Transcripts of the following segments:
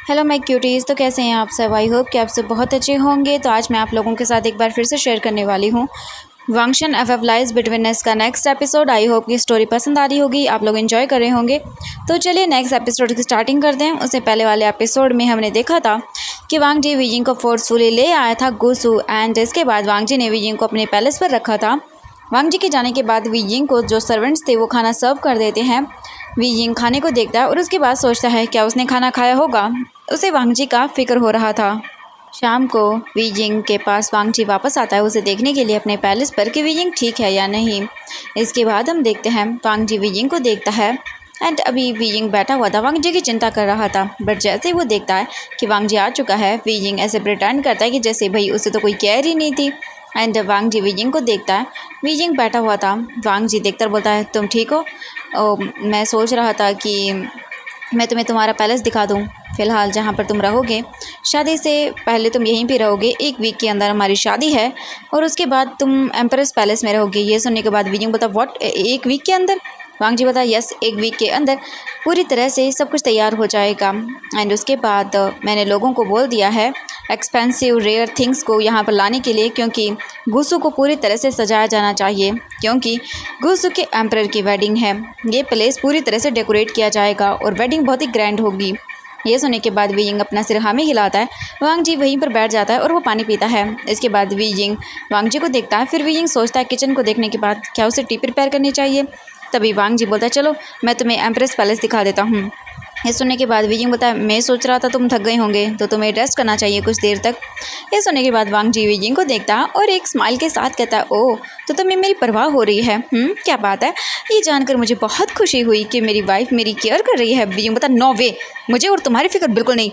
Hello my cuties. तो कैसे हैं आप सब? आई होप कि आप सब बहुत अच्छे होंगे। तो आज मैं आप लोगों के साथ एक बार फिर से शेयर करने वाली हूँ वांगशन एफ लाइज बिटवीन अस का नेक्स्ट एपिसोड। आई होप कि स्टोरी पसंद आ रही होगी, आप लोग एंजॉय कर रहे होंगे। तो चलिए नेक्स्ट एपिसोड की स्टार्टिंग करते हैं। उससे पहले वाले एपिसोड में हमने देखा था कि वांग जी वीजिंग को फोर्सफुली ले आया था गुसू, एंड इसके बाद वांग जी ने वीजिंग को अपने पैलेस पर रखा था। वांग जी के जाने के बाद वीजिंग को जो सर्वेंट्स थे वो खाना सर्व कर देते हैं। वीजिंग खाने को देखता है और उसके बाद सोचता है क्या उसने खाना खाया होगा। उसे वांग जी का फिक्र हो रहा था। शाम को वीजिंग के पास वांग जी वापस आता है उसे देखने के लिए अपने पैलेस पर कि वीजिंग ठीक है या नहीं। इसके बाद हम देखते हैं वांग जी वीजिंग को देखता है एंड अभी वीजिंग बैठा हुआ था, वांग जी की चिंता कर रहा था। बट जैसे ही वो देखता है कि वांग जी आ चुका है, वीजिंग ऐसे प्रिटेंड करता है कि जैसे भाई उसे तो कोई केयर ही नहीं थी। एंड वांग जी वीजिंग को देखता है, वीजिंग बैठा हुआ था। वांग जी देखकर बोलता है तुम ठीक हो? मैं सोच रहा था कि मैं तुम्हें तुम्हारा पैलेस दिखा दूँ। फ़िलहाल जहाँ पर तुम रहोगे, शादी से पहले तुम यहीं पे रहोगे। 1 वीक के अंदर हमारी शादी है और उसके बाद तुम एम्प्रेस पैलेस में रहोगे। ये सुनने के बाद वीजिंग बता व्हाट, 1 वीक के अंदर? वांग जी बता यस, 1 वीक के अंदर पूरी तरह से सब कुछ तैयार हो जाएगा। एंड उसके बाद मैंने लोगों को बोल दिया है एक्सपेंसिव रेयर थिंग्स को यहाँ पर लाने के लिए, क्योंकि गुसू को पूरी तरह से सजाया जाना चाहिए, क्योंकि गुसू के एम्परर की वेडिंग है। ये प्लेस पूरी तरह से डेकोरेट किया जाएगा और वेडिंग बहुत ही ग्रैंड होगी। ये सुनने के बाद वीजिंग अपना सिर हामी हिलाता है। वांग जी वहीं पर बैठ जाता है और वो पानी पीता है। इसके बाद वीजिंग वांग जी को देखता है। फिर वीजिंग सोचता है किचन को देखने के बाद क्या उसे टी प्रिपेयर करनी चाहिए। तभी वांग जी बोलता है चलो मैं तुम्हें एम्प्रेस पैलेस दिखा देता हूँ। ये सुनने के बाद वीजिंग बताया मैं सोच रहा था तुम थक गए होंगे तो तुम्हें रेस्ट करना चाहिए कुछ देर तक। ये सुनने के बाद वांग जी वीजिंग को देखता है और एक स्माइल के साथ कहता है ओह तो तुम्हें मेरी परवाह हो रही है। क्या बात है, ये जानकर मुझे बहुत खुशी हुई कि मेरी वाइफ मेरी केयर कर रही है। वीजिंग बता नो वे, मुझे और तुम्हारी फिक्र बिल्कुल नहीं,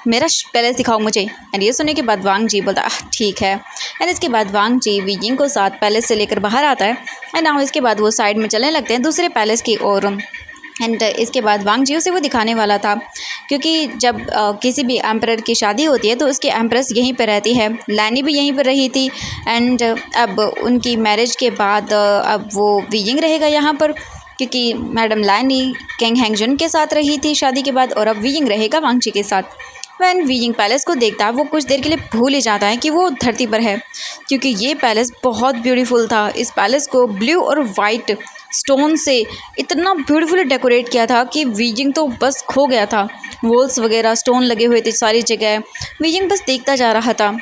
मेरा पैलेस दिखाओ मुझे। एंड ये सुनने के बाद वांग जी बोलता ठीक है। एंड इसके बाद वांग जी वीजिंग को साथ पैलेस से लेकर बाहर आता है। एंड नाउ इसके बाद वो साइड में चलने लगते हैं दूसरे पैलेस की ओर। एंड इसके बाद वांग जी उसे वो दिखाने वाला था, क्योंकि जब किसी भी एम्परर की शादी होती है तो उसकी एम्प्रेस यहीं पर रहती है। लैनी भी यहीं पर रही थी। एंड अब उनकी मैरिज के बाद अब वो वीजिंग रहेगा यहाँ पर, क्योंकि मैडम लैनी किंग हैंगजन के साथ रही थी शादी के बाद, और अब वीजिंग रहेगा वांग जी के साथ। वैन वीजिंग पैलेस को देखता है वो कुछ देर के लिए भूल ही जाता है कि वो धरती पर है, क्योंकि ये पैलेस बहुत ब्यूटीफुल था। इस पैलेस को ब्लू और वाइट स्टोन से इतना ब्यूटीफुली डेकोरेट किया था कि वीजिंग तो बस खो गया था। वॉल्स वगैरह स्टोन लगे हुए थे सारी जगह। वीजिंग बस देखता जा रहा था।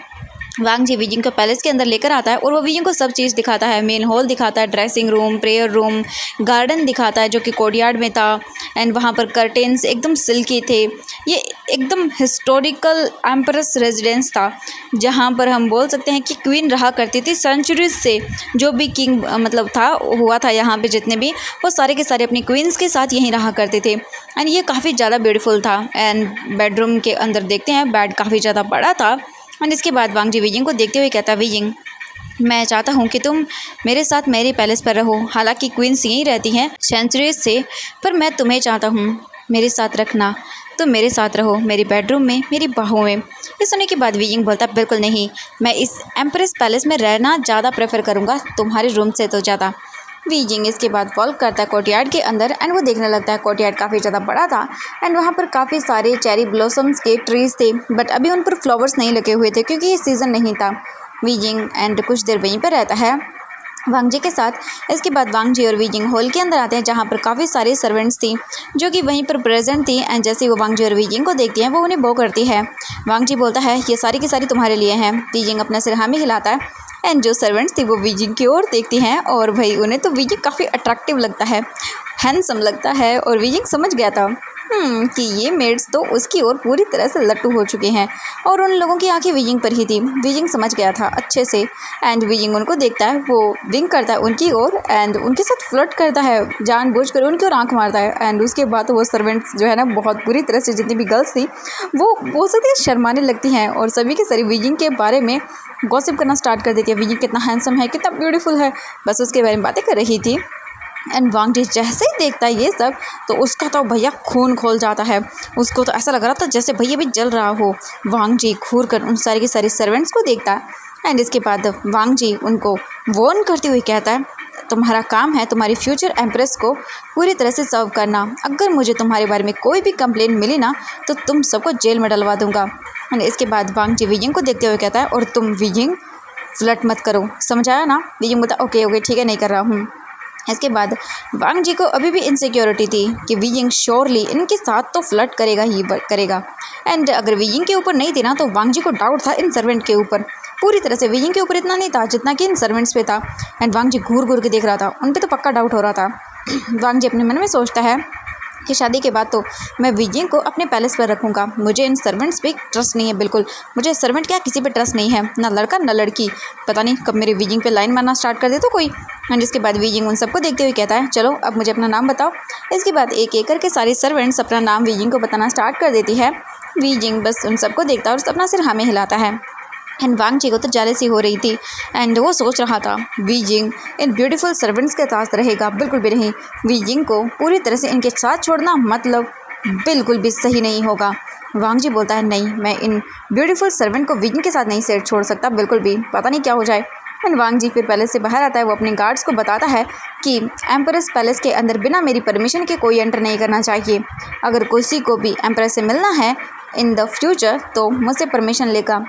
वांग जी वीजिंग को पैलेस के अंदर लेकर आता है और वो वीजिंग को सब चीज़ दिखाता है। मेन हॉल दिखाता है, dressing room, prayer room, garden दिखाता है जो कि कोर्टयार्ड में था। एंड वहाँ पर कर्टेन्स एकदम सिल्की थे। ये एकदम हिस्टोरिकल एम्परस रेजिडेंस था, जहाँ पर हम बोल सकते हैं कि क्वीन रहा करती थी सेंचुरीज से। जो भी किंग मतलब था हुआ था यहाँ पे जितने भी, वो सारे के सारे अपनी क्वींस के साथ यहीं रहा करते थे। एंड ये काफ़ी ज़्यादा ब्यूटीफुल था। एंड बेडरूम के अंदर देखते हैं बेड काफ़ी ज़्यादा बड़ा था। एंड इसके बाद वांग जी वीजिंग को देखते हुए कहता वीजिंग मैं चाहता हूँ कि तुम मेरे साथ मेरे पैलेस पर रहो। हालांकि क्वींस यहीं रहती हैं सेंचुरीज से, पर मैं तुम्हें चाहता हूँ मेरे साथ रखना। तुम मेरे साथ रहो मेरी बेडरूम में, मेरी बाहों में। ये सुनने के बाद वीजिंग बोलता बिल्कुल नहीं, मैं इस एम्प्रेस पैलेस में रहना ज़्यादा प्रेफर करूँगा तुम्हारे रूम से तो ज़्यादा। वीजिंग इसके बाद वॉक करता है कोर्टयार्ड के अंदर। एंड वो देखने लगता है कोर्टयार्ड काफ़ी ज़्यादा बड़ा था। एंड वहाँ पर काफ़ी सारे चेरी ब्लॉसम्स के ट्रीज़ थे, बट अभी उन पर फ्लावर्स नहीं लगे हुए थे क्योंकि ये सीज़न नहीं था। वीजिंग एंड कुछ देर वहीं पर रहता है वांग जी के साथ। इसके बाद वांग जी और वीजिंग हॉल के अंदर आते हैं, जहाँ पर काफ़ी सारी सर्वेंट्स थी जो कि वहीं पर प्रेजेंट थी। एंड जैसे वो वांग जी और वीजिंग को देखती हैं वो उन्हें बो करती है। वांग जी बोलता है ये सारी की सारी तुम्हारे लिए हैं। वीजिंग अपना सिर हामी हिलाता है। एंड जो सर्वेंट्स थी वो वीजिंग की ओर देखती हैं और भाई उन्हें तो वीजिंग काफ़ी अट्रैक्टिव लगता है, हैंडसम लगता है। और वीजिंग समझ गया था कि ये मेड्स तो उसकी ओर पूरी तरह से लट्टू हो चुके हैं और उन लोगों की आंखें वीजिंग पर ही थी। वीजिंग समझ गया था अच्छे से। एंड वीजिंग उनको देखता है, वो विंक करता है उनकी ओर एंड उनके साथ फ्लर्ट करता है, जानबूझकर उनकी ओर आंख मारता है। एंड उसके बाद वो सर्वेंट्स जो है ना बहुत बुरी तरह से, जितनी भी गर्ल्स थी वो बोल सकती है शर्माने लगती हैं और सभी के सभी वीजिंग के बारे में गॉसिप करना स्टार्ट कर देती है। वीजिंग कितना हैंडसम है, कितना ब्यूटीफुल है, बस उसके बारे में बातें कर रही थी। एंड वांग जी जैसे ही देखता है ये सब तो उसका तो भैया खून खोल जाता है। उसको तो ऐसा लग रहा था जैसे भैया भी जल रहा हो। वांग जी घूर कर उन सारे के सारे सर्वेंट्स को देखता है। एंड इसके बाद वांग जी उनको वार्न करते हुए कहता है तुम्हारा काम है तुम्हारी फ्यूचर एम्प्रेस को पूरी तरह से सर्व करना। अगर मुझे तुम्हारे बारे में कोई भी कंप्लेंट मिली ना तो तुम सबको जेल में डलवा दूंगा। एंड इसके बाद वांग जी वियिंग को देखते हुए कहता है, और तुम वियिंग फ्लर्ट मत करो, समझ आया ना। वियिंग बोलता ओके ओके ठीक है, नहीं कर रहा हूँ। इसके बाद वांग जी को अभी भी इनसिक्योरिटी थी कि वियिंग श्योरली इनके साथ तो फ्लर्ट करेगा ही करेगा। एंड अगर वियिंग के ऊपर नहीं थी ना तो वांग जी को डाउट था इन सर्वेंट के ऊपर। पूरी तरह से वियिंग के ऊपर इतना नहीं था जितना कि इन सर्वेंट्स पे था। एंड वांग जी घूर घूर के देख रहा था, उन पे तो पक्का डाउट हो रहा था। वांग जी अपने मन में सोचता है कि शादी के बाद तो मैं वियिंग को अपने पैलेस पर रखूँगा। मुझे इन सर्वेंट्स पे ट्रस्ट नहीं है बिल्कुल। मुझे सर्वेंट क्या किसी पे ट्रस्ट नहीं है, ना लड़का ना लड़की। पता नहीं कब मेरे वियिंग पे लाइन मारना स्टार्ट कर दे तो कोई। एंड इसके बाद वियिंग उन सबको देखते हुए कहता है, चलो अब मुझे अपना नाम बताओ। इसके बाद एक एक करके सारी सर्वेंट्स अपना नाम वियिंग को बताना स्टार्ट कर देती है। वियिंग बस उन सबको देखता है और अपना सिर हाँ में हिलाता है। एंड वांग जी को तो जेलसी हो रही थी। एंड वो सोच रहा था वियिंग इन ब्यूटीफुल सर्वेंट्स के साथ रहेगा, बिल्कुल भी नहीं। वियिंग को पूरी तरह से इनके साथ छोड़ना मतलब बिल्कुल भी सही नहीं होगा। वांग जी बोलता है, नहीं मैं इन ब्यूटीफुल सर्वेंट को वियिंग के साथ नहीं सेट छोड़ सकता बिल्कुल भी, पता नहीं क्या हो जाए। एंड वांग जी फिर पैलेस से बाहर आता है। वो अपने गार्ड्स को बताता है कि एम्प्रेस पैलेस के अंदर बिना मेरी परमिशन के कोई एंटर नहीं करना चाहिए। अगर किसी को भी एम्प्रेस से मिलना है इन द फ्यूचर तो मुझसे परमिशन लेगा।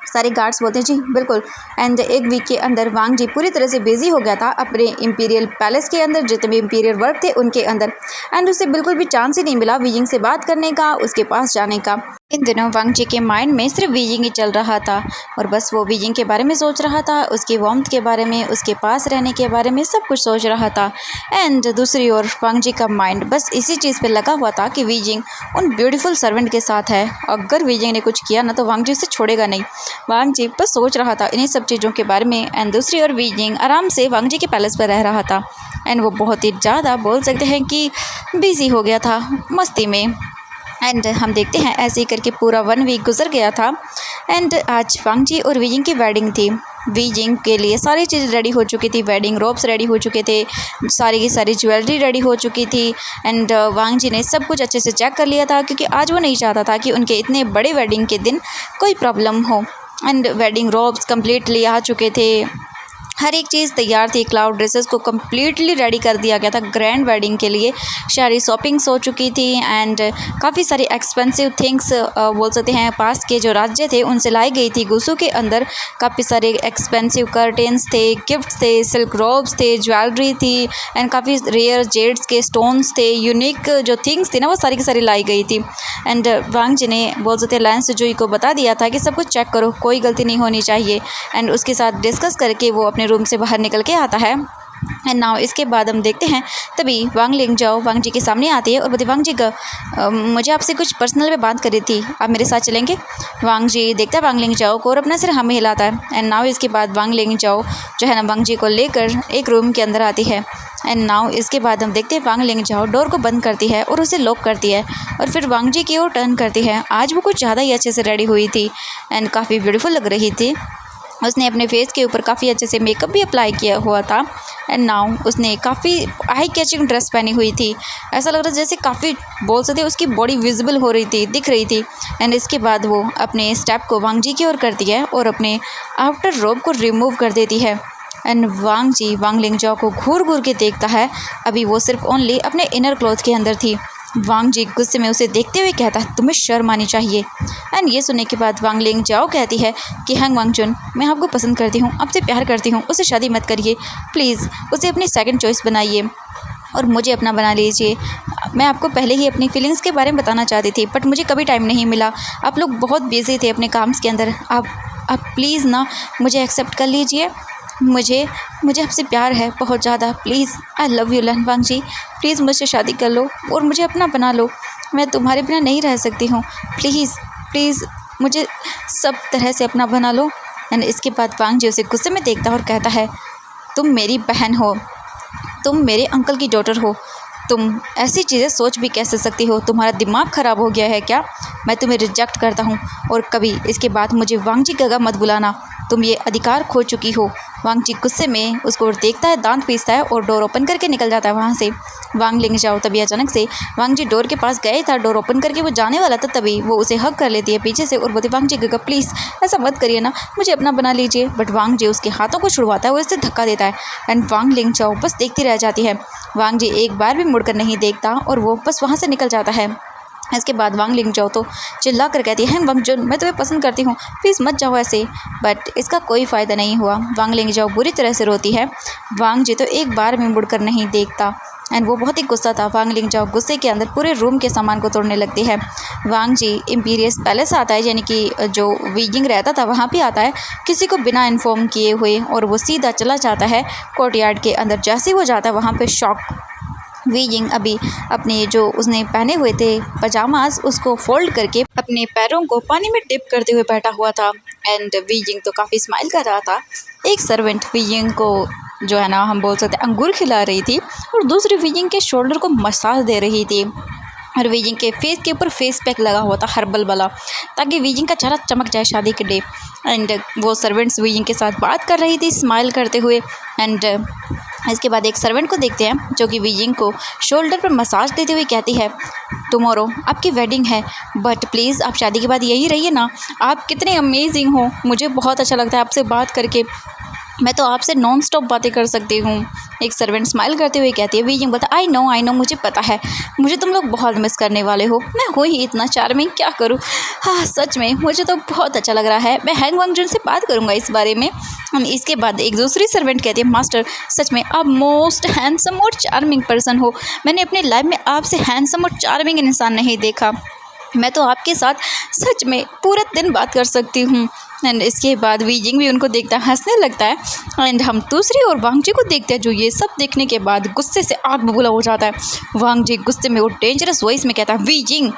सारे गार्ड्स बोलते हैं जी बिल्कुल। एंड एक वीक के अंदर वांग जी पूरी तरह से बिजी हो गया था अपने इंपीरियल पैलेस के अंदर, जितने भी इंपीरियल वर्क थे उनके अंदर। एंड उसे बिल्कुल भी चांस ही नहीं मिला वियिंग से बात करने का, उसके पास जाने का। इन दिनों वांग जी के माइंड में सिर्फ वियिंग ही चल रहा था और बस वो वियिंग के बारे में सोच रहा था, उसकी वार्मथ के बारे में, उसके पास रहने के बारे में, सब कुछ सोच रहा था। एंड दूसरी ओर वांग जी का माइंड बस इसी चीज़ पे लगा हुआ था कि वियिंग उन ब्यूटीफुल सर्वेंट के साथ है। अगर वियिंग ने कुछ किया ना तो वांग जी उसे छोड़ेगा नहीं। वांग जी बस सोच रहा था इन्हीं सब चीज़ों के बारे में। एंड दूसरी ओर वियिंग आराम से वांग जी के पैलेस पर रह रहा था। एंड वो बहुत ही ज़्यादा बोल सकते हैं कि बिजी हो गया था मस्ती में। एंड हम देखते हैं ऐसे ही करके पूरा 1 वीक गुजर गया था। एंड आज वांग जी और वियिंग की वेडिंग थी। वियिंग के लिए सारी चीज़ रेडी हो चुकी थी, वेडिंग रोब्स रेडी हो चुके थे, सारी की सारी ज्वेलरी रेडी हो चुकी थी। एंड वांग जी ने सब कुछ अच्छे से चेक कर लिया था क्योंकि आज वो नहीं चाहता था कि उनके इतने बड़े वेडिंग के दिन कोई प्रॉब्लम हो। एंड वेडिंग रोब्स कम्प्लीटली आ चुके थे, हर एक चीज़ तैयार थी। क्लाउड ड्रेसेस को कम्प्लीटली रेडी कर दिया गया था ग्रैंड वेडिंग के लिए। सारी शॉपिंग्स हो चुकी थी एंड काफ़ी सारी एक्सपेंसिव थिंग्स बोल सकते हैं पास के जो राज्य थे उनसे लाई गई थी। गुसू के अंदर काफ़ी सारे एक्सपेंसिव कर्टेंस थे, गिफ्ट्स थे, सिल्क रोब्स थे, ज्वेलरी थी एंड काफ़ी रेयर जेड्स के स्टोन्स थे, यूनिक जो थिंग्स थी ना वो सारी की सारी लाई गई थी। एंड वांग जी ने बोल सकते लायन सुजुई को बता दिया था कि सब कुछ चेक करो, कोई गलती नहीं होनी चाहिए। एंड उसके साथ डिस्कस करके वो अपने रूम से बाहर निकल के आता है। एंड नाउ इसके बाद हम देखते हैं तभी वांग लिंगजाओ वांग जी के सामने आती है और बोलती वांग जी मुझे आपसे कुछ पर्सनल में बात करी थी, आप मेरे साथ चलेंगे। वांग जी देखता है वांग लिंगजाओ को और अपना सिर हमें हिलाता है। एंड नाउ इसके बाद वांग लिंगजाओ जो है ना वांग जी को लेकर एक रूम के अंदर आती है। एंड नाउ इसके बाद हम देखते हैं वांग लिंगजाओ डोर को बंद करती है और उसे लॉक करती है और फिर वांग जी की ओर टर्न करती है। आज वो कुछ ज़्यादा ही अच्छे से रेडी हुई थी एंड काफ़ी ब्यूटीफुल लग रही थी। उसने अपने फेस के ऊपर काफ़ी अच्छे से मेकअप भी अप्लाई किया हुआ था। एंड नाउ उसने काफ़ी आई कैचिंग ड्रेस पहनी हुई थी, ऐसा लग रहा था जैसे काफ़ी बोल सकते उसकी बॉडी विजिबल हो रही थी, दिख रही थी। एंड इसके बाद वो अपने स्टेप को वांग जी की ओर करती है और अपने आफ्टर रोब को रिमूव कर देती है। एंड वांग जी वांग लिंगजाओ को घूर घूर के देखता है। अभी वो सिर्फ ओनली अपने इनर क्लॉथ के अंदर थी। वांग जी गुस्से में उसे देखते हुए कहता है तुम्हें शर्म आनी चाहिए। एंड ये सुनने के बाद वांग लिंगजाओ कहती है कि हैंग वांगचुन मैं आपको पसंद करती हूँ, आपसे प्यार करती हूँ, उससे शादी मत करिए प्लीज़, उसे अपनी सेकंड चॉइस बनाइए और मुझे अपना बना लीजिए। मैं आपको पहले ही अपनी फीलिंग्स के बारे में बताना चाहती थी बट मुझे कभी टाइम नहीं मिला, आप लोग बहुत बिजी थे अपने काम्स के अंदर। आप प्लीज़ ना मुझे एक्सेप्ट कर लीजिए, मुझे आपसे प्यार है बहुत ज़्यादा, प्लीज़ आई लव यू लन वांग जी, प्लीज़ मुझसे शादी कर लो और मुझे अपना बना लो, मैं तुम्हारे बिना नहीं रह सकती हूँ, प्लीज़ मुझे सब तरह से अपना बना लो। एंड इसके बाद वांग जी उसे गुस्से में देखता है और कहता है तुम मेरी बहन हो, तुम मेरे अंकल की डॉटर हो, तुम ऐसी चीज़ें सोच भी कैसे सकती हो, तुम्हारा दिमाग ख़राब हो गया है क्या? मैं तुम्हें रिजेक्ट करता हूँ और कभी इसके बाद मुझे वांग जी गगा मत बुलाना, तुम ये अधिकार खो चुकी हो वांग जी गुस्से में उसको देखता है, दांत पीसता है और डोर ओपन करके निकल जाता है वहाँ से। वांग लिंगजाओ तभी अचानक से वांग जी डोर के पास गए था, डोर ओपन करके वो जाने वाला था, तभी वो उसे हग कर लेती है पीछे से और बोलती, वांग जी गगा प्लीज़ ऐसा मत करिए ना, मुझे अपना बना लीजिए। बट वांग जी उसके हाथों को छुड़वाता है, वो इसे धक्का देता है एंड वांग लिंगजाओ बस देखती रह जाती है। वांग जी एक बार भी मुड़कर नहीं देखता और वो बस वहाँ से निकल जाता है। इसके बाद वांग लिंगजाओ तो चिल्ला कर कहती है, वांग जुन मैं तुम्हें पसंद करती हूँ, प्लीज़ मत जाओ ऐसे। बट इसका कोई फ़ायदा नहीं हुआ। वांग लिंगजाओ बुरी तरह से रोती है। वांग जी तो एक बार भी मुड़कर नहीं देखता एंड वो बहुत ही गुस्सा था। वांग लिंगजाओ गुस्से के अंदर पूरे रूम के सामान को तोड़ने लगती है। वांग जी इम्पीरियस पैलेस आता है, यानी कि जो वीजिंग रहता था वहाँ पे आता है किसी को बिना इन्फॉर्म किए हुए, और वो सीधा चला जाता है कोर्टयार्ड के अंदर। जैसे ही वो जाता है वहाँ पे शॉक वीजिंग अभी अपने जो उसने पहने हुए थे पजामास उसको फोल्ड करके अपने पैरों को पानी में डिप करते हुए बैठा हुआ था एंड वीजिंग तो काफ़ी स्माइल कर रहा था। एक सर्वेंट वीजिंग को जो है ना हम बोल सकते हैं अंगूर खिला रही थी और दूसरी वीजिंग के शोल्डर को मसाज दे रही थी और वीजिंग के फेस के ऊपर फेस पैक लगा हुआ था हर्बल वाला, ताकि वीजिंग का चेहरा चमक जाए शादी के डे। एंड वो सर्वेंट्स वीजिंग के साथ बात कर रही थी स्माइल करते हुए। एंड इसके बाद एक सर्वेंट को देखते हैं जो कि वीजिंग को शोल्डर पर मसाज देते हुए कहती है, टुमारो आपकी वेडिंग है बट प्लीज़ आप शादी के बाद यही रहिए ना, आप कितने अमेजिंग हो, मुझे बहुत अच्छा लगता है आपसे बात करके, मैं तो आपसे नॉन स्टॉप बातें कर सकती हूँ। एक सर्वेंट स्माइल करते हुए कहती है, वीजिंग बता आई नो मुझे पता है, मुझे तुम लोग बहुत मिस करने वाले हो, मैं हूँ ही इतना चार्मिंग, क्या करूँ। हाँ सच में मुझे तो बहुत अच्छा लग रहा है, मैं हैंग वांग जुन से बात करूँगा इस बारे में। इसके बाद एक दूसरी सर्वेंट कहती है, मास्टर सच में आप मोस्ट हैंडसम और चार्मिंग पर्सन हो, मैंने अपनी लाइफ में आपसे हैंडसम और चार्मिंग इंसान नहीं देखा, मैं तो आपके साथ सच में पूरा दिन बात कर सकती हूँ। एंड इसके बाद वीजिंग भी उनको देखता है, हंसने लगता है। एंड हम दूसरी ओर वांग जी को देखते हैं जो ये सब देखने के बाद गुस्से से आग बबूला हो जाता है। वांग जी गुस्से में वो डेंजरस वॉइस में कहता है, वीजिंग।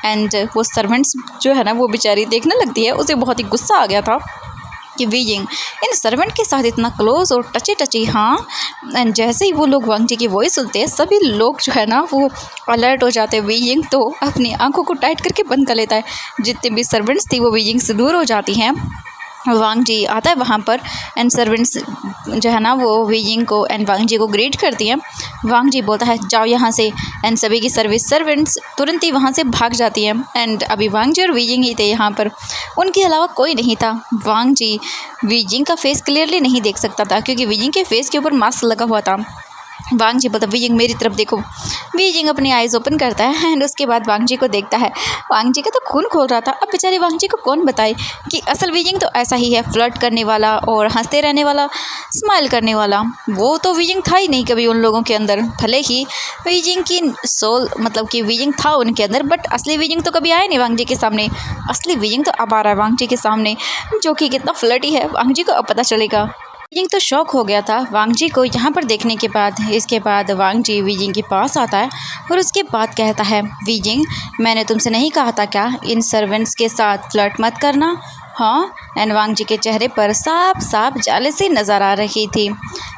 एंड वो सर्वेंट्स जो है ना वो बेचारी देखने लगती है, उसे बहुत ही गुस्सा आ गया था कि वीजिंग इन सर्वेंट के साथ इतना क्लोज और टची। हाँ एंड जैसे ही वो लोग वांग जी की वॉइस सुनते हैं सभी लोग जो है ना वो अलर्ट हो जाते हैं। वीजिंग तो अपनी आंखों को टाइट करके बंद कर लेता है, जितने भी सर्वेंट्स थी वो वीजिंग से दूर हो जाती हैं। वांग जी आता है वहाँ पर एंड सर्वेंट्स जो है ना वो वीजिंग को एंड वांग जी को ग्रीट करती हैं। वांग जी बोलता है, जाओ यहाँ से, एंड सभी की सर्वेंट्स तुरंत ही वहाँ से भाग जाती हैं। एंड अभी वांग जी और वीजिंग ही थे यहाँ पर, उनके अलावा कोई नहीं था। वांग जी वीजिंग का फेस क्लियरली नहीं देख सकता था क्योंकि वीजिंग के फेस के ऊपर मास्क लगा हुआ था। वांग जी बोलता, वीजिंग मेरी तरफ देखो। वीजिंग अपनी आइज़ ओपन करता है एंड उसके बाद वांग जी को देखता है। वांग जी का तो खून खोल रहा था। अब बेचारे वांग जी को कौन बताए कि असल वीजिंग तो ऐसा ही है, फ्लर्ट करने वाला और हंसते रहने वाला, स्माइल करने वाला। वो तो वीजिंग था ही नहीं कभी उन लोगों के अंदर, भले ही वीजिंग की सोल मतलब कि वीजिंग था उनके अंदर, बट असली वीजिंग तो कभी आया नहीं वांग जी के सामने। असली वीजिंग तो अब आ रहा है वांग जी के सामने, जो कि कितना फ्लर्टी है वांग जी को अब पता चलेगा। वीजिंग तो शॉक हो गया था वांग जी को यहाँ पर देखने के बाद। इसके बाद वांग जी वीजिंग के पास आता है और उसके बाद कहता है, वीजिंग मैंने तुमसे नहीं कहा था क्या इन सर्वेंट्स के साथ फ्लर्ट मत करना। हाँ एंड वांग जी के चेहरे पर साफ जालिसी नज़र आ रही थी।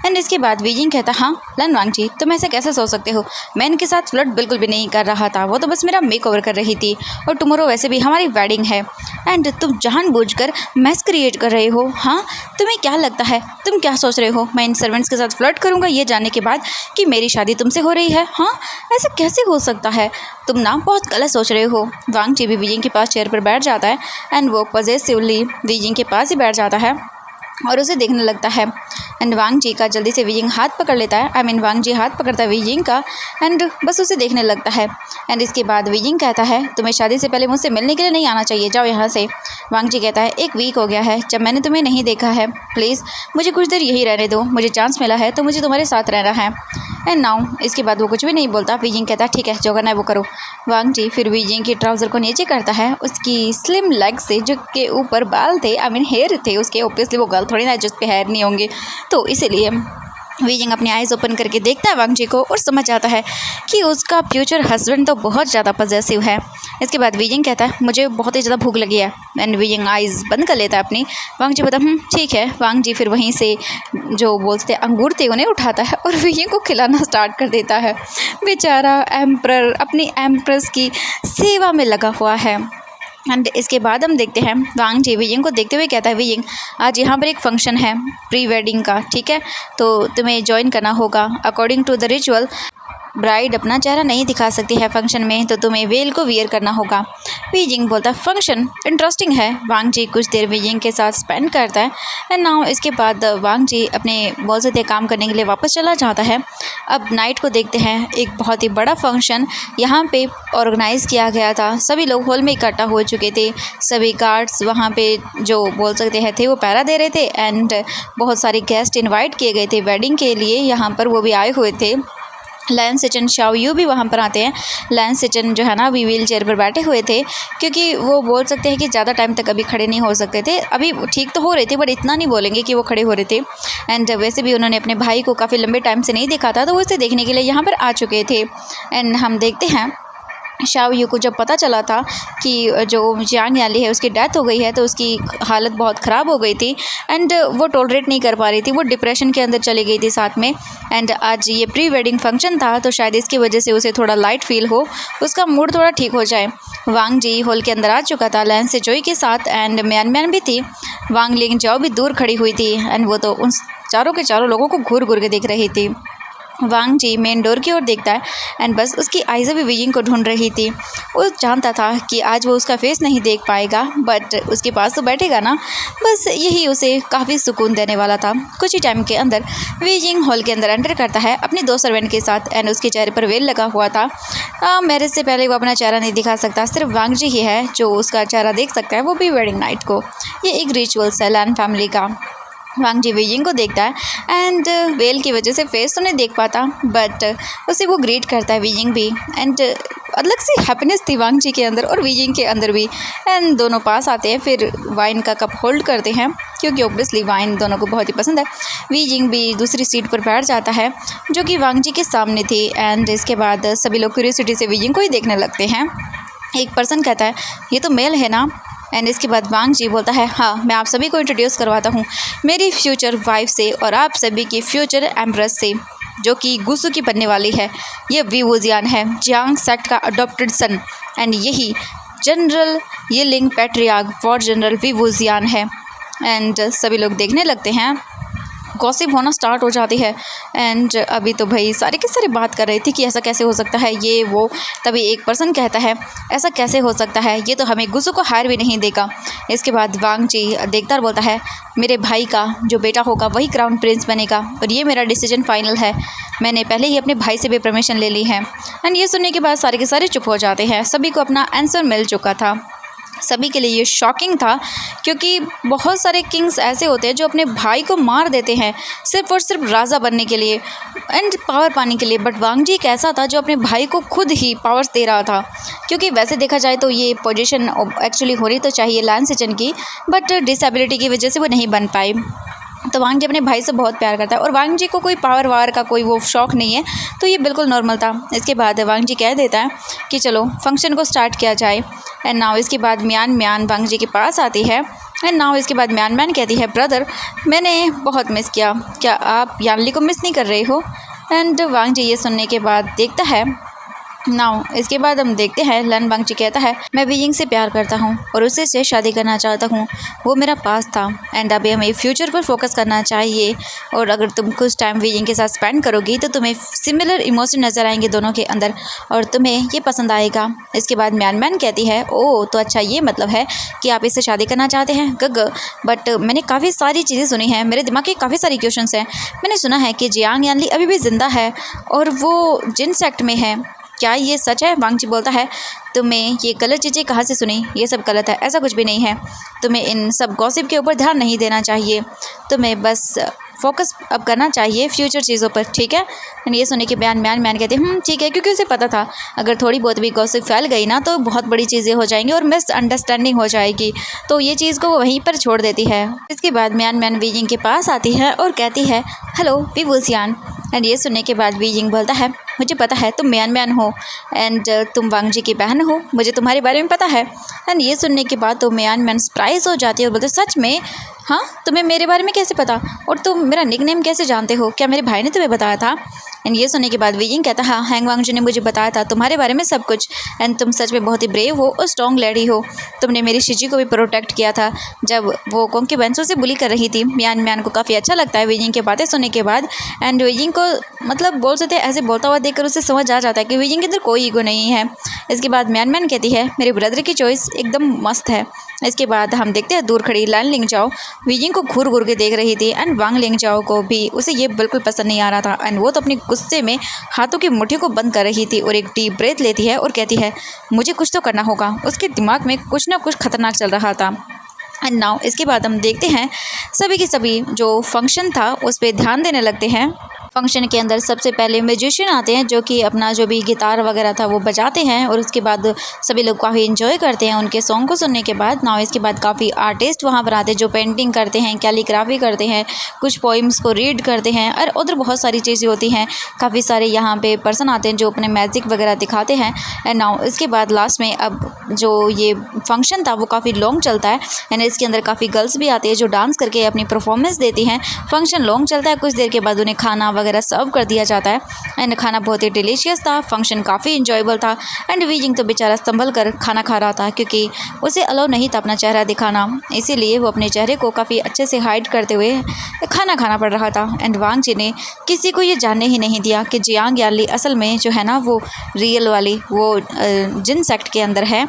एंड इसके बाद वीजिंग कहता, हाँ लन वांग जी तुम ऐसे कैसे सोच सकते हो, मैं इनके साथ फ्लर्ट बिल्कुल भी नहीं कर रहा था, वो तो बस मेरा मेकओवर कर रही थी, और टुमारो वैसे भी हमारी वेडिंग है एंड तुम जानबूझकर मैस क्रिएट कर रहे हो। हाँ तुम्हें क्या लगता है, तुम क्या सोच रहे हो, मैं इन सर्वेंट्स के साथ फ्लर्ट करूँगा ये जानने के बाद कि मेरी शादी तुमसे हो रही है। हाँ ऐसा कैसे हो सकता है, तुम ना बहुत गलत सोच रहे हो। वांग जी भी वीजिंग के पास चेयर पर बैठ जाता है एंड वो पॉजेसिवली वीजिंग के पास ही बैठ जाता है और उसे देखने लगता है। एंड वांग जी का जल्दी से वीजिंग हाथ पकड़ लेता है, वांग जी हाथ पकड़ता है वीजिंग का एंड बस उसे देखने लगता है। एंड इसके बाद वीजिंग कहता है, तुम्हें शादी से पहले मुझसे मिलने के लिए नहीं आना चाहिए, जाओ यहाँ से। वांग जी कहता है, 1 वीक हो गया है जब मैंने तुम्हें नहीं देखा है, प्लीज़ मुझे कुछ देर यही रहने दो, मुझे चांस मिला है तो मुझे तुम्हारे साथ रहना है। एंड नाउ इसके बाद वो कुछ भी नहीं बोलता। वीजिंग कहता है, ठीक है जो करना है वो करो। वांग जी फिर वीजिंग की ट्राउज़र को नीचे करता है, उसकी स्लिम लेग से जो के ऊपर बाल थे हेयर थे उसके, ऑब्वियसली वो गर्ल थोड़ी ना जिस पे हेयर नहीं होंगे, तो इसीलिए वीजिंग अपनी आइज़ ओपन करके देखता है वांग जी को और समझ आता है कि उसका फ्यूचर हस्बैंड तो बहुत ज़्यादा पॉजेसिव है। इसके बाद वीजिंग कहता है, मुझे बहुत ही ज़्यादा भूख लगी है एंड वीजिंग आइज़ बंद कर लेता है अपनी। वांग जी बोलता ठीक है। वांग जी फिर वहीं से जो बोलते अंगूर थे उन्हें उठाता है और वीजिंग को खिलाना स्टार्ट कर देता है। बेचारा एम्प्रर अपनी एम्प्रेस की सेवा में लगा हुआ है। एंड इसके बाद हम देखते हैं वांग जी वियिंग को देखते हुए कहता है, वियिंग आज यहाँ पर एक फंक्शन है प्री वेडिंग का, ठीक है, तो तुम्हें ज्वाइन करना होगा। According to the ritual bride अपना चेहरा नहीं दिखा सकती है फंक्शन में, तो तुम्हें वेल को वियर करना होगा। वियिंग बोलता है फंक्शन इंटरेस्टिंग है। वांग जी कुछ देर वियिंग के साथ स्पेंड करता है एंड नाउ इसके बाद वांग जी अपने बहुत से काम करने के लिए वापस चला जाता है। अब नाइट को देखते हैं, एक बहुत ही बड़ा फंक्शन यहाँ पे ऑर्गेनाइज़ किया गया था। सभी लोग हॉल में इकट्ठा हो चुके थे, सभी गार्ड्स वहाँ पे जो बोल सकते हैं थे वो पहरा दे रहे थे एंड बहुत सारे गेस्ट इनवाइट किए गए थे वेडिंग के लिए, यहाँ पर वो भी आए हुए थे। लैन सिचन शाओ यू भी वहाँ पर आते हैं। लैन सिचन जो है ना अभी व्हील चेयर पर बैठे हुए थे, क्योंकि वो बोल सकते हैं कि ज़्यादा टाइम तक अभी खड़े नहीं हो सकते थे। अभी ठीक तो हो रहे थे बट इतना नहीं बोलेंगे कि वो खड़े हो रहे थे। एंड वैसे भी उन्होंने अपने भाई को काफ़ी लंबे टाइम से नहीं देखा था, तो वो इसे देखने के लिए यहाँ पर आ चुके थे। एंड हम देखते हैं शाओ यू को जब पता चला था कि जो जियांग याली है उसकी डेथ हो गई है, तो उसकी हालत बहुत ख़राब हो गई थी एंड वो टॉलरेट नहीं कर पा रही थी, वो डिप्रेशन के अंदर चली गई थी साथ में। एंड आज ये प्री वेडिंग फंक्शन था, तो शायद इसकी वजह से उसे थोड़ा लाइट फील हो, उसका मूड थोड़ा ठीक हो जाए। वांग जी हॉल के अंदर आ चुका था लैन से जोई के साथ एंड म्यान म्यान भी थी। वांग लिंग जाओ भी दूर खड़ी हुई थी एंड वो तो उन चारों के चारों लोगों को घूर घूर के देख रही थी। वांग जी मेन डोर की ओर देखता है एंड बस उसकी आइज़ भी वियिंग को ढूंढ रही थी। वो जानता था कि आज वो उसका फेस नहीं देख पाएगा, बट उसके पास तो बैठेगा ना, बस यही उसे काफ़ी सुकून देने वाला था। कुछ ही टाइम के अंदर वियिंग हॉल के अंदर एंटर करता है अपने 2 सर्वेंट के साथ एंड उसके चेहरे पर वेल लगा हुआ था। मैरिज से पहले वो अपना चेहरा नहीं दिखा सकता, सिर्फ वांग जी ही है जो उसका चेहरा देख सकता है, वो भी वेडिंग नाइट को। ये एक रिचुअल्स है लैन फैमिली का। वांग जी वियिंग को देखता है एंड वेल की वजह से फेस तो नहीं देख पाता, बट उसे वो ग्रीट करता है वियिंग भी। एंड अलग सी हैप्पीनेस थी वांग जी के अंदर और वियिंग के अंदर भी। एंड दोनों पास आते हैं, फिर वाइन का कप होल्ड करते हैं, क्योंकि ऑब्वियसली वाइन दोनों को बहुत ही पसंद है। वियिंग भी दूसरी सीट पर बैठ जाता है जो कि वांग जी के सामने थी। एंड इसके बाद सभी लोग क्यूरियोसिटी से वियिंग को ही देखने लगते हैं। एक पर्सन कहता है, ये तो मेल है ना। एंड इसके बाद वांग जी बोलता है, हाँ मैं आप सभी को इंट्रोड्यूस करवाता हूँ मेरी फ्यूचर वाइफ से और आप सभी की फ्यूचर एम्प्रेस से, जो कि गुसु की बनने वाली है। ये वी वुजियान है, जियांग सेक्ट का अडॉप्टेड सन, एंड यही general Yiling patriarch for general Wei Wuxian है। एंड सभी लोग देखने लगते हैं, गॉसिप होना स्टार्ट हो जाती है। एंड अभी तो भाई सारे के सारे बात कर रहे थे कि ऐसा कैसे हो सकता है, ये वो। तभी एक पर्सन कहता है, ऐसा कैसे हो सकता है, ये तो हमें गुसु को हायर भी नहीं देगा। इसके बाद वांग जी देखता बोलता है, मेरे भाई का जो बेटा होगा वही क्राउन प्रिंस बनेगा और ये मेरा डिसीजन फाइनल है। मैंने पहले ही अपने भाई से भी परमिशन ले ली है। एंड ये सुनने के बाद सारे के सारे चुप हो जाते हैं, सभी को अपना आंसर मिल चुका था। सभी के लिए ये शॉकिंग था, क्योंकि बहुत सारे किंग्स ऐसे होते हैं जो अपने भाई को मार देते हैं सिर्फ और सिर्फ राजा बनने के लिए एंड पावर पाने के लिए। बट वांग जी एक ऐसा था जो अपने भाई को खुद ही पावर्स दे रहा था, क्योंकि वैसे देखा जाए तो ये पोजीशन एक्चुअली होनी तो चाहिए लैन सिचन की, बट डिसेबिलिटी की वजह से वो नहीं बन पाई। तो वांग जी अपने भाई से बहुत प्यार करता है और वांग जी को कोई पावर वार का कोई वो शौक नहीं है, तो ये बिल्कुल नॉर्मल था। इसके बाद वांग जी कह देता है कि चलो फंक्शन को स्टार्ट किया जाए। एंड नाउ इसके बाद म्यान म्यान वांग जी के पास आती है। एंड नाउ इसके बाद म्यान म्यान कहती है, ब्रदर मैंने बहुत मिस किया, क्या आप यानली को मिस नहीं कर रहे हो। एंड वांग जी ये सुनने के बाद देखता है। नाउ इसके बाद हम देखते हैं लैन वांग जी कहता है, मैं वियिंग से प्यार करता हूँ और उसे से शादी करना चाहता हूँ, वो मेरा पास था एंड अभी हमें फ्यूचर पर फोकस करना चाहिए। और अगर तुम कुछ टाइम वियिंग के साथ स्पेंड करोगी तो तुम्हें सिमिलर इमोशन नज़र आएंगे दोनों के अंदर और तुम्हें ये पसंद आएगा। इसके बाद म्यान म्यान कहती है, ओह तो अच्छा ये मतलब है कि आप इससे शादी करना चाहते हैं गग, बट मैंने काफ़ी सारी चीज़ें सुनी हैं, मेरे दिमाग के काफ़ी सारी क्वेश्चंस हैं। मैंने सुना है कि जियांग यानली अभी भी ज़िंदा है और वो जिन सेक्ट में है, क्या ये सच है। वांग जी बोलता है, तुम्हें ये गलत चीज़ें कहाँ से सुनी, ये सब गलत है, ऐसा कुछ भी नहीं है। तुम्हें इन सब गॉसिप के ऊपर ध्यान नहीं देना चाहिए, तुम्हें बस फोकस अब करना चाहिए फ्यूचर चीज़ों पर, ठीक है। ये सुनने के बयान म्यान म्यान कहते हैं, ठीक है, क्योंकि उसे पता था अगर थोड़ी बहुत भी गॉसिप फैल गई ना तो बहुत बड़ी चीज़ें हो जाएंगी और मिसअंडरस्टैंडिंग हो जाएगी, तो ये चीज़ को वो वहीं पर छोड़ देती है। इसके बाद म्यान म्यान वियिंग के पास आती है और कहती है, हेलो वी वुजियान। एंड ये सुनने के बाद वियिंग बोलता है, मुझे पता है तुम म्यान म्यान हो एंड तुम वांग जी की बहन हो, मुझे तुम्हारे बारे में पता है। एंड ये सुनने के बाद तो म्यान म्यान सरप्राइज हो जाती है और बोलते, सच में, हाँ तुम्हें मेरे बारे में कैसे पता और तुम मेरा निकनेम कैसे जानते हो, क्या मेरे भाई ने तुम्हें बताया था। एंड ये सुनने के बाद वीजिंग कहता है, हाँ, हैंग वांगजू ने मुझे बताया था तुम्हारे बारे में सब कुछ, एंड तुम सच में बहुत ही ब्रेव हो और स्ट्रॉन्ग लेडी हो। तुमने मेरी शिजी को भी प्रोटेक्ट किया था जब वो कोंकी बेंसो से बुली कर रही थी। म्यान म्यान को काफ़ी अच्छा लगता है वीजिंग की बातें सुनने के बाद। एंड वीजिंग को मतलब बोल सकते हैं ऐसे बोलता हुआ देखकर उसे समझ आ जाता है कि वीजिंग के अंदर कोई ईगो नहीं है। इसके बाद म्यान म्यान कहती है, मेरे ब्रदर की चॉइस एकदम मस्त है। इसके बाद हम देखते हैं दूर खड़ी लान लिंगजाओ वीजिंग को घूर घूर के देख रही थी, एंड वांग लिंगजाओ को भी उसे ये बिल्कुल पसंद नहीं आ रहा था। एंड वो तो अपने गुस्से में हाथों की मुट्ठी को बंद कर रही थी और एक डीप ब्रेथ लेती है और कहती है, मुझे कुछ तो करना होगा। उसके दिमाग में कुछ ना कुछ खतरनाक चल रहा था। एंड नाउ इसके बाद हम देखते हैं सभी के सभी जो फंक्शन था उस पर ध्यान देने लगते हैं। फंक्शन के अंदर सबसे पहले म्यूजिशियन आते हैं जो कि अपना जो भी गिटार वगैरह था वो बजाते हैं, और उसके बाद सभी लोग काफ़ी इन्जॉय करते हैं उनके सॉन्ग को सुनने के बाद। नाउ इसके बाद काफ़ी आर्टिस्ट वहाँ पर आते हैं जो पेंटिंग करते हैं, कैलीग्राफी करते हैं, कुछ पोइम्स को रीड करते हैं, और उधर बहुत सारी चीज़ें होती हैं। काफ़ी सारे यहाँ पे पर्सन आते हैं जो अपने मैजिक वगैरह दिखाते हैं। एंड नाउ इसके बाद लास्ट में अब जो ये फंक्शन था वो काफ़ी लॉन्ग चलता है, एंड इसके अंदर काफ़ी गर्ल्स भी आती है जो डांस करके अपनी परफॉर्मेंस देती हैं। फंक्शन लॉन्ग चलता है, कुछ देर के बाद उन्हें खाना वगैरह सर्व कर दिया जाता है, एंड खाना बहुत ही डिलीशियस था। फंक्शन काफ़ी इंजॉयबल था, एंड वीजिंग तो बेचारा संभल कर खाना खा रहा था क्योंकि उसे अलाउ नहीं था अपना चेहरा दिखाना, इसीलिए वो अपने चेहरे को काफ़ी अच्छे से हाइड करते हुए खाना खाना पड़ रहा था। एंड वांग जी ने किसी को ये जानने ही नहीं दिया कि जियांग याली असल में जो है ना वो रियल वाली वो जिन सेक्ट के अंदर है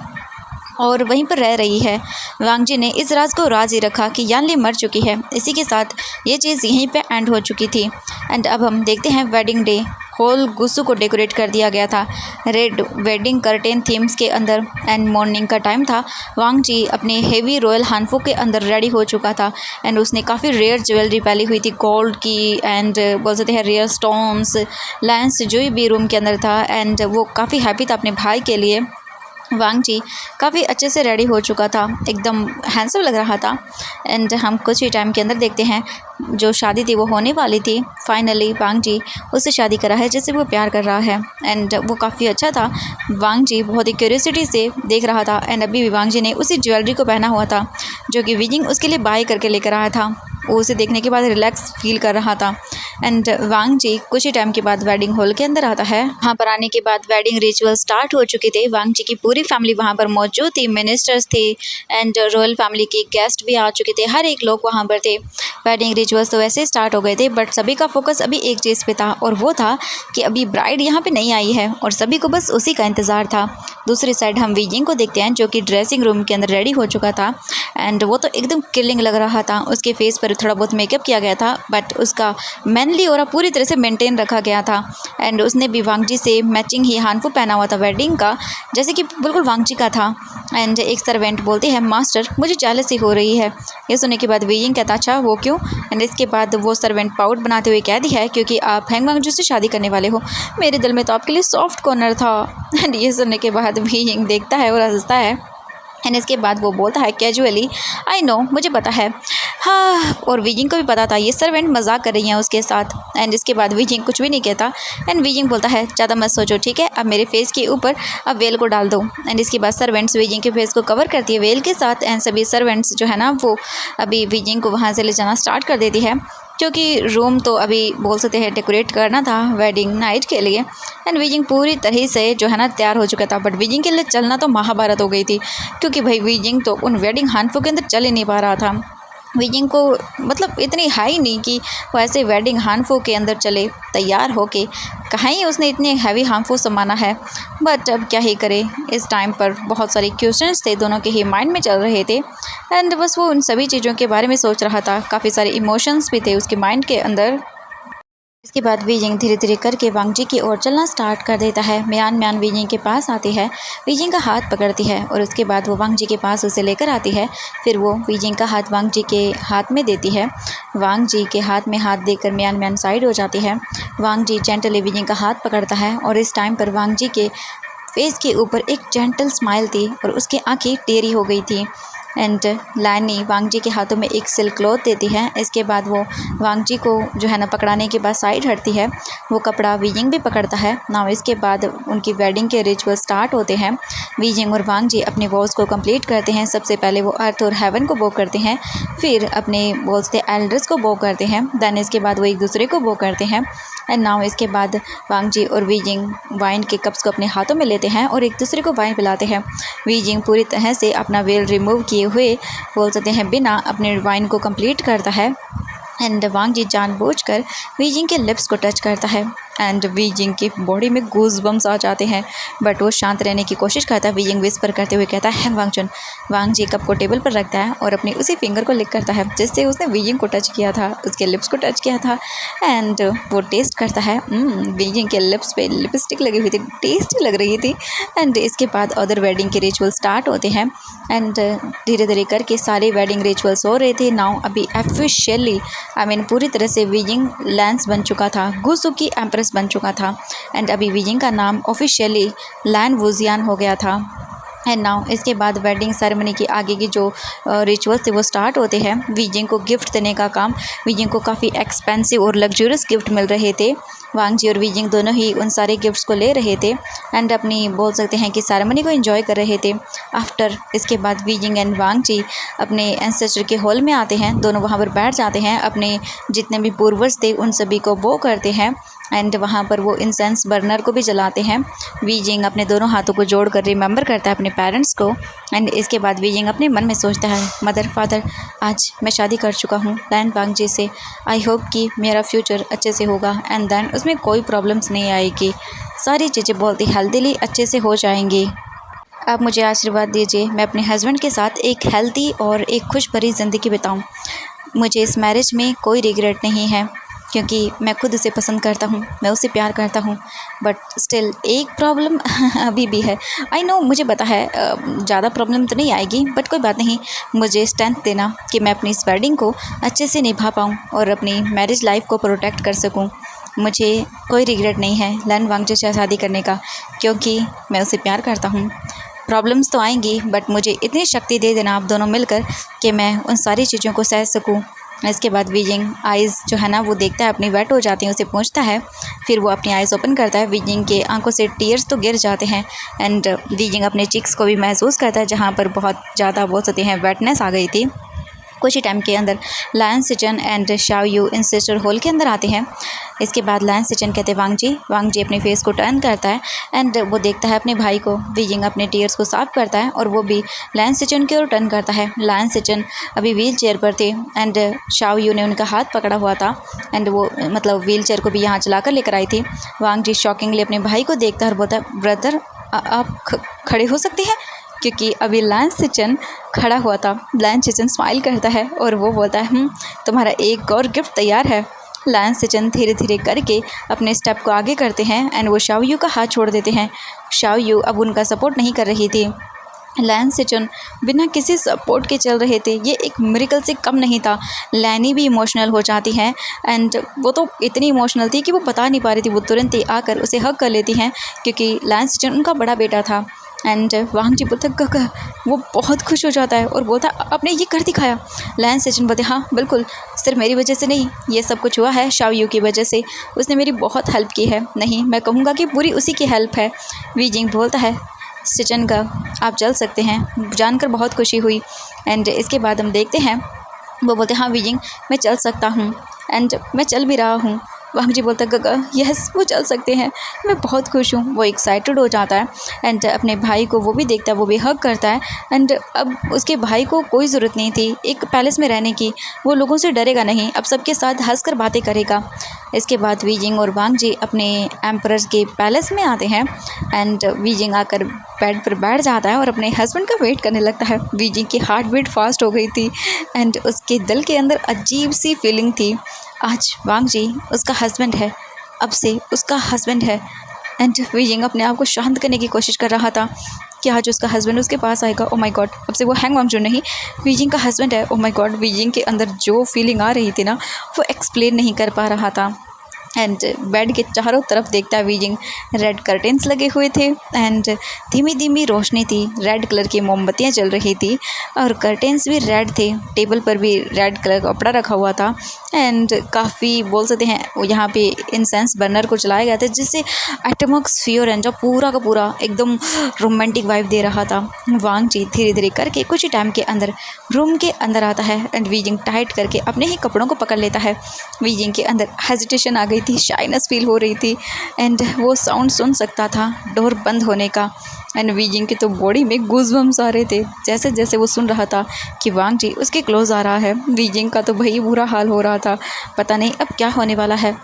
और वहीं पर रह रही है। वांग जी ने इस राज को राज ही रखा कि यानली मर चुकी है। इसी के साथ ये चीज़ यहीं पे एंड हो चुकी थी। एंड अब हम देखते हैं वेडिंग डे। होल गुस्सू को डेकोरेट कर दिया गया था रेड वेडिंग कर्टेन थीम्स के अंदर, एंड मॉर्निंग का टाइम था। वांग जी अपने हेवी रॉयल हानफो के अंदर रेडी हो चुका था, एंड उसने काफ़ी रेयर ज्वेलरी पहनी हुई थी, गोल्ड की एंड बोल सकते हैं रेयर स्टोन्स, लेंस जो भी रूम के अंदर था, एंड वो काफ़ी हैप्पी था अपने भाई के लिए। वांग जी काफ़ी अच्छे से रेडी हो चुका था, एकदम हैंडसम लग रहा था। एंड हम कुछ ही टाइम के अंदर देखते हैं जो शादी थी वो होने वाली थी। फाइनली वांग जी उससे शादी करा है जिससे वो प्यार कर रहा है, एंड वो काफ़ी अच्छा था। वांग जी बहुत ही क्यूरियोसिटी से देख रहा था, एंड अभी भी वांग जी ने उसी ज्वेलरी को पहना हुआ था जो कि वीजिंग उसके लिए बाय करके लेकर आया था। वो उसे देखने के बाद रिलैक्स फील कर रहा था। एंड वांग जी कुछ ही टाइम के बाद वेडिंग हॉल के अंदर आता है। वहाँ पर आने के बाद वेडिंग रिचुअल स्टार्ट हो चुके थे। वांग जी की पूरी फैमिली वहाँ पर मौजूद थी, मिनिस्टर्स थे एंड रॉयल फैमिली के गेस्ट भी आ चुके थे, हर एक लोग वहाँ पर थे। वेडिंग रिचुअल्स तो वैसे स्टार्ट हो गए थे, बट सभी का फोकस अभी एक चीज़ पे था, और वो था कि अभी ब्राइड यहाँ पे नहीं आई है और सभी को बस उसी का इंतज़ार था। दूसरी साइड हम वीजिंग को देखते हैं जो कि ड्रेसिंग रूम के अंदर रेडी हो चुका था, एंड वो तो एकदम किलिंग लग रहा था। उसके फेस पर थोड़ा बहुत मेकअप किया गया था, बट उसका मैनली और पूरी तरह से मेंटेन रखा गया था। एंड उसने भी वांग जी से मैचिंग ही हानफू पहना हुआ था वेडिंग का, जैसे कि बिल्कुल वांग जी का था। एंड एक सर्वेंट बोलते हैं, मास्टर मुझे जेलसी हो रही है। ये सुनने के बाद वीजिंग कहता, अच्छा वो क्यों? एंड इसके बाद वो सर्वेंट पाउट बनाते हुए कहती है, क्योंकि आप हैंग वांग जी से शादी करने वाले हो। मेरे दिल में तो आपके लिए सॉफ्ट कॉर्नर था। एंड ये सुनने के बाद वीजिंग देखता है और हंसता है। एंड इसके बाद वो बोलता है कैजुअली, आई नो मुझे पता है। हाँ, और वीजिंग को भी पता था ये सर्वेंट मजाक कर रही हैं उसके साथ। एंड इसके बाद वीजिंग कुछ भी नहीं कहता, एंड वीजिंग बोलता है ज़्यादा मत सोचो, ठीक है, अब मेरे फेस के ऊपर अब वेल को डाल दो। एंड इसके बाद सर्वेंट्स वीजिंग के फेस को कवर करती है वेल के साथ, एंड सभी सर्वेंट्स जो है ना वो अभी वीजिंग को वहाँ से ले जाना स्टार्ट कर देती है, क्योंकि रूम तो अभी बोल सकते हैं डेकोरेट करना था वेडिंग नाइट के लिए। एंड वीजिंग पूरी तरह से जो है ना तैयार हो चुका था, बट वीजिंग के लिए चलना तो महाभारत हो गई थी, क्योंकि भाई वीजिंग तो उन वेडिंग हानफू के अंदर चल ही नहीं पा रहा था। वीजिंग को मतलब इतनी हाई नहीं कि वो ऐसे वेडिंग हानफू के अंदर चले तैयार होके, कहीं उसने इतने हैवी हार्मफुल सामाना है। बट अब क्या ही करे, इस टाइम पर बहुत सारे क्वेश्चंस थे दोनों के ही माइंड में चल रहे थे, एंड बस वो उन सभी चीज़ों के बारे में सोच रहा था। काफ़ी सारे इमोशंस भी थे उसके माइंड के अंदर। इसके बाद वीजिंग धीरे धीरे करके वांग जी की ओर चलना स्टार्ट कर देता है। म्यान म्यान वीजिंग के पास आती है, वीजिंग का हाथ पकड़ती है, और उसके बाद वो वांग जी के पास उसे लेकर आती है। फिर वो वीजिंग का हाथ वांग जी के हाथ में देती है। वांग जी के हाथ में हाथ देकर म्यान म्यान साइड हो जाती है। वांग जी जेंटली वीजिंग का हाथ पकड़ता है, और इस टाइम पर वांग जी के फेस के ऊपर एक जेंटल स्माइल थी और उसकी आंखें टेढ़ी हो गई थी। एंड लानी वांग जी के हाथों में एक सिल्क क्लॉथ देती है। इसके बाद वो वांग जी को जो है ना पकड़ाने के बाद साइड हटती है। वो कपड़ा वीजिंग भी पकड़ता है ना। इसके बाद उनकी वेडिंग के रिचुअल स्टार्ट होते हैं। वीजिंग और वांग जी अपने वॉल्स को कंप्लीट करते हैं। सबसे पहले वो अर्थ और हेवन को बो करते हैं, फिर अपने वॉल्स के एल्डर्स को बो करते हैं, देन इसके बाद वो एक दूसरे को बो करते हैं। एंड नाउ इसके बाद वांग जी और वी जिंग वाइन के कप्स को अपने हाथों में लेते हैं और एक दूसरे को वाइन पिलाते हैं। वी जिंग पूरी तरह से अपना वेल रिमूव किए हुए बोल सकते हैं बिना अपने वाइन को कंप्लीट करता है एंड वांग जी जानबूझकर वी जिंग के लिप्स को टच करता है एंड वी जिंग की बॉडी में गूज बम्स आ जाते हैं, बट वो शांत रहने की कोशिश करता है। वी जिंग विस्पर करते हुए कहता है वांग चुन। वांग जी कप को टेबल पर रखता है और अपनी उसी फिंगर को लिक करता है जिससे उसने वी जिंग को टच किया था, उसके लिप्स को टच किया था एंड वो टेस्ट करता है। वी जिंग के लिप्स पे लिपस्टिक लगी हुई थी, टेस्टी लग रही थी। एंड इसके बाद अदर वेडिंग के रिचुअल स्टार्ट होते हैं एंड धीरे धीरे करके सारे वेडिंग रिचुअल्स हो रहे थे। नाउ अभी ऑफिशियली पूरी तरह से वी जिंग लैंस बन चुका था, गुसू की एम्प्रेस बन चुका था एंड अभी वी जिंग का नाम ऑफिशियली लैन वुजियान हो गया था। एंड नाउ इसके बाद वेडिंग सेरेमनी की आगे की जो रिचुअल्स थे वो स्टार्ट होते हैं। वी जिंग को गिफ्ट देने का काम, वी जिंग को काफ़ी एक्सपेंसिव और लग्जरियस गिफ्ट मिल रहे थे। वांग जी और वी जिंग दोनों ही उन सारे गिफ्ट्स को ले रहे थे एंड अपनी बोल सकते हैं कि सेरेमनी को एंजॉय कर रहे थे। आफ्टर इसके बाद वी जिंग एंड वांग जी अपने एंसेस्टर के हॉल में आते हैं, दोनों वहाँ पर बैठ जाते हैं, अपने जितने भी पूर्वज थे उन सभी को बो करते हैं एंड वहाँ पर वो इंसेंस बर्नर को भी जलाते हैं। वी जिंग अपने दोनों हाथों को जोड़कर रिमेंबर करता है अपने पेरेंट्स को एंड इसके बाद वी जिंग अपने मन में सोचता है मदर फादर आज मैं शादी कर चुका हूँ लैन वांग जी से, आई होप कि मेरा फ्यूचर अच्छे से होगा एंड देन उसमें कोई प्रॉब्लम्स नहीं आएगी, सारी चीज़ें बहुत ही हेल्दीली अच्छे से हो जाएंगी। आप मुझे आशीर्वाद दीजिए मैं अपने हस्बैंड के साथ एक हेल्दी और एक खुश भरी ज़िंदगी बिताऊँ। मुझे इस मैरिज में कोई रिग्रेट नहीं है क्योंकि मैं खुद उसे पसंद करता हूँ, मैं उसे प्यार करता हूँ, बट स्टिल एक प्रॉब्लम अभी भी है। आई नो मुझे पता है ज़्यादा प्रॉब्लम तो नहीं आएगी, बट कोई बात नहीं, मुझे स्ट्रेंथ देना कि मैं अपनी इस वेडिंग को अच्छे से निभा पाऊँ और अपनी मैरिज लाइफ को प्रोटेक्ट कर सकूँ। मुझे कोई रिग्रेट नहीं है लैन वांग जी से शादी करने का क्योंकि मैं उसे प्यार करता हूँ। प्रॉब्लम्स तो आएंगी बट मुझे इतनी शक्ति दे देना आप दोनों मिलकर कि मैं उन सारी चीज़ों को सह सकूं। इसके बाद वी जिंग आइज़ जो है ना वो देखता है अपनी वेट हो जाती हैं, उसे पूछता है, फिर वो अपनी आइज़ ओपन करता है। वी जिंग के आंखों से टीयर्स तो गिर जाते हैं एंड वी जिंग अपने चिक्स को भी महसूस करता है जहाँ पर बहुत ज़्यादा बोल सकते हैं वेटनेस आ गई थी। कुछ ही टाइम के अंदर लायन सिचन एंड शाओ यू इंसेस्टर हॉल के अंदर आते हैं। इसके बाद लायन सिचन कहते हैं वांग जी अपने फेस को टर्न करता है एंड वो देखता है अपने भाई को। वी जिंग अपने टीयर्स को साफ करता है और वो भी लायन सिचन की ओर टर्न करता है। लायन सिचन अभी व्हील चेयर पर थे एंड शाओ यू ने उनका हाथ पकड़ा हुआ था एंड वो व्हील चेयर को भी यहाँ चला कर लेकर आई थी। वांग जी शॉकिंगली अपने भाई को देखता है और बोलता है ब्रदर आप खड़े हो सकते हैं, क्योंकि अभी लायन सिचन खड़ा हुआ था। लायन सिचन स्माइल करता है और वो बोलता है तुम्हारा एक और गिफ्ट तैयार है। लायन सिचन धीरे धीरे करके अपने स्टेप को आगे करते हैं एंड वो शाओ यू का हाथ छोड़ देते हैं। शाओ यू अब उनका सपोर्ट नहीं कर रही थी। लायन सिचन बिना किसी सपोर्ट के चल रहे थे, ये एक मिरेकल से कम नहीं था। लैनी भी इमोशनल हो जाती हैं एंड वो तो इतनी इमोशनल थी कि वो बता नहीं पा रही थी, वो तुरंत ही आकर उसे हग कर लेती हैं क्योंकि लायन सिचन उनका बड़ा बेटा था। एंड वांग जी बोलते वो बहुत खुश हो जाता है और बोलता आपने ये कर दिखाया। लायन सिचन बोलते हाँ बिल्कुल, सिर्फ मेरी वजह से नहीं, ये सब कुछ हुआ है शाओ यू की वजह से, उसने मेरी बहुत हेल्प की है, नहीं मैं कहूँगा कि पूरी उसी की हेल्प है। वी जिंग बोलता है सिचन का आप चल सकते हैं, जानकर बहुत खुशी हुई। एंड इसके बाद हम देखते हैं वो बोलते हाँ वी जिंग मैं चल सकता हूँ एंड मैं चल भी रहा हूँ। वांग जी बोलता गगा यस वो चल सकते हैं, मैं बहुत खुश हूँ। वो एक्साइटेड हो जाता है एंड अपने भाई को वो भी देखता है, वो भी हग करता है एंड अब उसके भाई को कोई ज़रूरत नहीं थी एक पैलेस में रहने की, वो लोगों से डरेगा नहीं, अब सबके साथ हंसकर बातें करेगा। इसके बाद वी जिंग और वांग जी अपने एम्परर के पैलेस में आते हैं एंड वी जिंग आकर बेड पर बैठ जाता है और अपने हस्बैंड का वेट करने लगता है। वी जिंग की हार्ट बीट फास्ट हो गई थी एंड उसके दिल के अंदर अजीब सी फीलिंग थी, आज वांग जी उसका हस्बैंड है, अब से उसका हस्बैंड है। एंड वी जिंग अपने आप को शांत करने की कोशिश कर रहा था कि आज उसका हस्बैंड उसके पास आएगा। ओ माय गॉड, अब से वो हैंग वांग जो नहीं वी जिंग का हस्बैंड है। ओ माय गॉड, वी जिंग के अंदर जो फीलिंग आ रही थी ना वो एक्सप्लेन नहीं कर पा रहा था। एंड बेड के चारों तरफ देखता है वी जिंग, रेड कर्टेन्स लगे हुए थे एंड धीमी धीमी रोशनी थी, रेड कलर की मोमबत्तियाँ जल रही थी और कर्टेन्स भी रेड थे, टेबल पर भी रेड कलर का कपड़ा रखा हुआ था एंड काफ़ी बोल सकते हैं वो यहाँ पे इंसेंस बर्नर को चलाया गया था, जिससे एटमॉस्फियर एंड जो पूरा का पूरा एकदम रोमांटिक वाइब दे रहा था। वांग जी धीरे धीरे करके कुछ ही टाइम के अंदर रूम के अंदर आता है एंड वीजिंग टाइट करके अपने ही कपड़ों को पकड़ लेता है। वीजिंग के अंदर हेजिटेशन आ गई थी, शाइनेस फील हो रही थी एंड वो साउंड सुन सकता था डोर बंद होने का। एंड वीजिंग के तो बॉडी में गूज़बम्स आ रहे थे जैसे जैसे वो सुन रहा था कि वांग जी उसके क्लोज आ रहा है। वीजिंग का तो भाई बुरा हाल हो रहा था, पता नहीं अब क्या होने वाला है।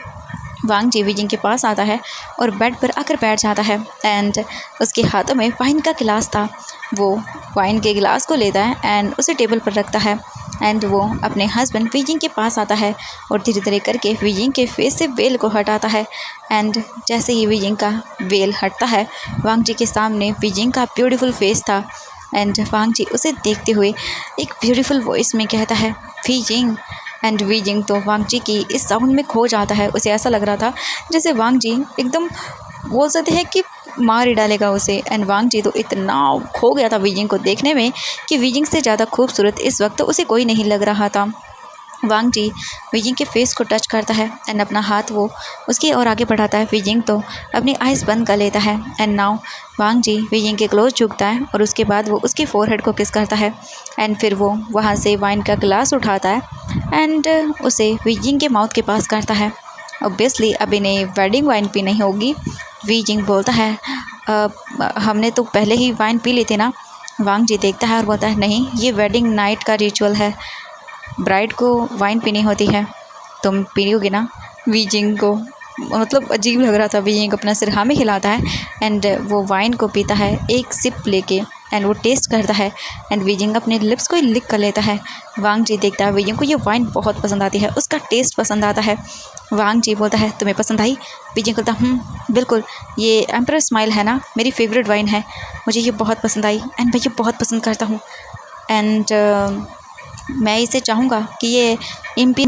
वांग जी वीजिंग के पास आता है और बेड पर आकर बैठ जाता है एंड उसके हाथों में वाइन का गिलास था। वो वाइन के गिलास को लेता है एंड उसे टेबल पर रखता है एंड वो अपने हस्बैंड वीजिंग के पास आता है और धीरे धीरे करके वीजिंग के फेस से वेल को हटाता है। एंड जैसे ही वीजिंग का वेल हटता है, वांग जी के सामने वीजिंग का ब्यूटीफुल फेस था एंड वांग जी उसे देखते हुए एक ब्यूटीफुल वॉइस में कहता है वीजिंग। एंड वीजिंग तो वांग जी की इस साउंड में खो जाता है। उसे ऐसा लग रहा था जैसे वांग जी एकदम बोल सकते हैं कि मार ही डालेगा उसे। एंड वांग जी तो इतना खो गया था वीजिंग को देखने में कि वीजिंग से ज़्यादा खूबसूरत इस वक्त तो उसे कोई नहीं लग रहा था। वांग जी वीजिंग के फेस को टच करता है एंड अपना हाथ वो उसकी ओर आगे बढ़ाता है। वीजिंग तो अपनी आइज़ बंद कर लेता है एंड नाउ वांग जी वीजिंग के क्लोज झुकता है और उसके बाद वो उसकी फोरहेड को किस करता है एंड फिर वो वहाँ से वाइन का गिलास उठाता है एंड उसे वीजिंग के माउथ के पास करता है। ऑब्वियसली अब इन्हें वेडिंग वाइन पी नहीं होगी। वीजिंग बोलता है हमने तो पहले ही वाइन पी ली थी ना। वांग जी देखता है और बोलता है नहीं, ये वेडिंग नाइट का रिचुअल है, ब्राइड को वाइन पीनी होती है, तुम पीओगे ना। वीजिंग को मतलब अजीब लग रहा था। वीजिंग अपना सिर हाँ में हिलाता है एंड वो वाइन को पीता है एक सिप लेके एंड वो टेस्ट करता है एंड वीजिंग अपने लिप्स को ही लिक कर लेता है। वांग जी देखता है वीजिंग को ये वाइन बहुत पसंद आती है, उसका टेस्ट पसंद आता है। वांग जी बोलता है तुम्हें पसंद आई। वीजिंग बोलता बिल्कुल, ये एम्परर स्माइल है ना, मेरी फेवरेट वाइन है, मुझे ये बहुत पसंद आई एंड मैं ये बहुत पसंद करता हूँ एंड मैं इसे चाहूँगा कि ये इम्पी